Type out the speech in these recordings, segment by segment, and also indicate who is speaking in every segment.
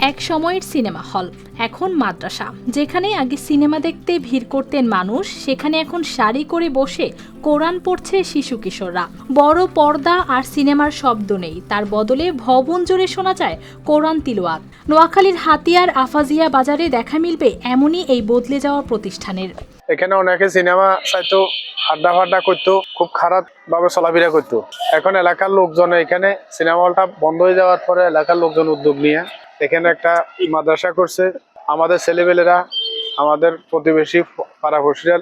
Speaker 1: এক সময়ের cinema hall এখন মাদ্রাসা। যেখানে আগে সিনেমা দেখতে ভিড় করতেন মানুষ, সেখানে এখন সারি করে বসে কোরআন পড়ছে শিশু কিশোররা। বড় পর্দা আর সিনেমার শব্দ নেই, তার বদলে ভবন জুড়ে শোনা যায় কোরআন তিলাওয়াত। নোয়াখালীর হাতিয়ার আফাজিয়া বাজারে দেখা মিলবে এমনই এই বদলে যাওয়া প্রতিষ্ঠানের।
Speaker 2: এখানে অনেকে সিনেমা চাইতো, আড্ডা ফাড্ডা করতো, খুব খারাপ ভাবে চলাফেরা করতো। এখন এলাকার লোকজন এখানে সিনেমা হলটা বন্ধ হয়ে যাওয়ার পরে এলাকার লোকজন উদ্যোগ নিয়ে এখানে একটা মাদ্রাসা করছে। আমাদের ছেলেপেলেরা, আমাদের প্রতিবেশী পাড়াপড়শিরা,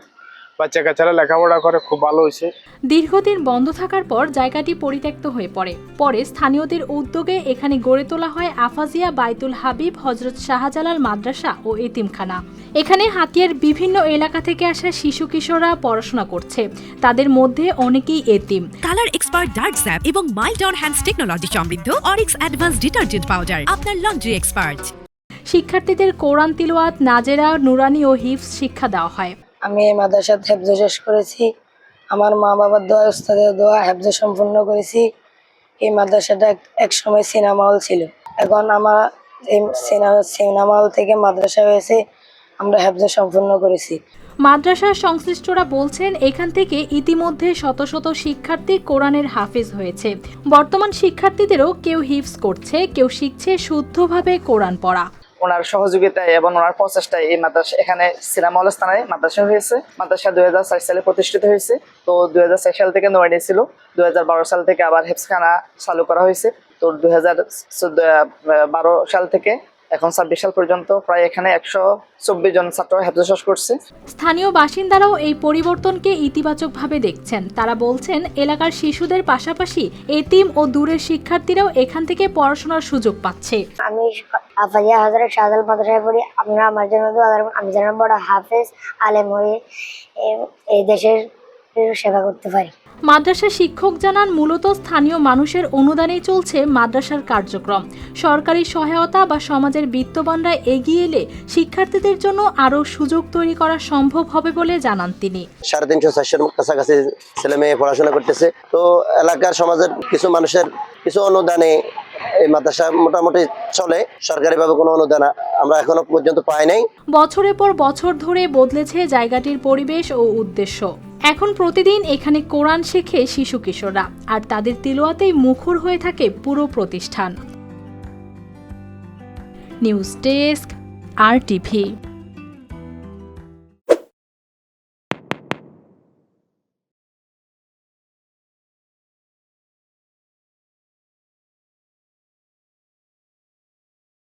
Speaker 2: বাচ্চা কাচ্চারা লেখাপড়া করে, খুব ভালো হয়েছে।
Speaker 1: দীর্ঘদিন বন্ধ থাকার পর জায়গাটি পরিত্যক্ত হয়ে পরে স্থানীয়দের উদ্যোগে এখানে গড়ে তোলা হয় আফাজিয়া বাইতুল হাবিব হজরত শাহজালাল মাদ্রাসা ও এতিমখানা। এখানে হাতিয়ার বিভিন্ন এলাকা থেকে আসা শিশু কিশোররা পড়াশোনা করছে, তাদের মধ্যে অনেকেই এতিম।
Speaker 3: কালার এক্সপার্ট ডার্ক স্যাপ এবং মাইল্ড অন হ্যান্ডস টেকনোলজি সমৃদ্ধ অরিক্স অ্যাডভান্স ডিটারজেন্ট পাউডার আপনার লন্ড্রি এক্সপার্ট।
Speaker 1: শিক্ষার্থীদের কোরআন তিলাওয়াত, নাজেরা, নুরানি ও হিফজ শিক্ষা দেওয়া হয়।
Speaker 4: আমি এই মাদ্রাসাতে হেফজ শেষ করেছি। আমার মা বাবার দোয়া, উস্তাদের দোয়া, হেফজ সম্পূর্ণ করেছি। এই মাদ্রাসাটা এক সময় সিনেমা হল ছিল, এখন আমার এই সিনেমা হল থেকে মাদ্রাসা হয়েছে, আমরা হেফজ সম্পূর্ণ করেছি।
Speaker 1: মাদ্রাসার সংশ্লিষ্টরা বলছেন, এখান থেকে ইতিমধ্যে শত শত শিক্ষার্থী কোরআনের হাফেজ হয়েছে। বর্তমান শিক্ষার্থীদেরও কেউ হিফজ করছে, কেউ শিখছে শুদ্ধভাবে কোরআন পড়া।
Speaker 5: ওনার সহযোগিতায় এবং ওনার প্রচেষ্টায় এই মাদ্রাসা এখানে সিনেমা হল স্থানে মাদ্রাসা হয়েছে। মাদ্রাসা 2004 সালে প্রতিষ্ঠিত হয়েছে। তো 2004 সাল থেকে নয়ডে ছিল, 2012 সাল থেকে আবার হেফজখানা চালু করা হয়েছে। তো 2012 সাল থেকে এখন 26 সাল পর্যন্ত প্রায় এখানে 124 জন ছাত্র হেফজ শেষ করছে।
Speaker 1: স্থানীয় বাসিন্দারাও এই পরিবর্তনকে ইতিবাচকভাবে দেখছেন। তারা বলছেন, এলাকার শিশুদের পাশাপাশি এতিম ও দূরের শিক্ষার্থীরাও এখান থেকে পড়াশোনার সুযোগ পাচ্ছে।
Speaker 6: আমি আফাজিয়া হযরত শাহজালাল মাদ্রাসায় পড়ি। আপনারা আমার জন্য দোয়া করবেন, আমি যেন বড় হাফেজ আলেম হয়ে এই দেশের সেবা করতে পারি।
Speaker 1: মাদ্রাসা শিক্ষক জানান, মূলত স্থানীয় মানুষের অনুদানেই চলছে মাদ্রাসার কার্যক্রম। সরকারি সহায়তা বা সমাজের বিত্তবানরা এগিয়ে এলে শিক্ষার্থীদের জন্য আরও সুযোগ তৈরি করা সম্ভব হবে বলে জানান তিনি।
Speaker 7: 350-400 কাছাকাছি ছেলে মেয়ে পড়াশোনা করতেছে। তো এলাকার সমাজের কিছু মানুষের কিছু অনুদানে এই মাদ্রাসা মোটামুটি চলে। সরকারিভাবে কোনো অনুদান আমরা এখনো পর্যন্ত পাই নাই।
Speaker 1: বছরের পর বছর ধরে বদলেছে জায়গাটির পরিবেশ ও উদ্দেশ্য। এখন প্রতিদিন এখানে কোরআন শেখে শিশু কিশোররা, আর তাদের তিলাওয়াতেই মুখর হয়ে থাকে পুরো প্রতিষ্ঠান। News desk, RTV।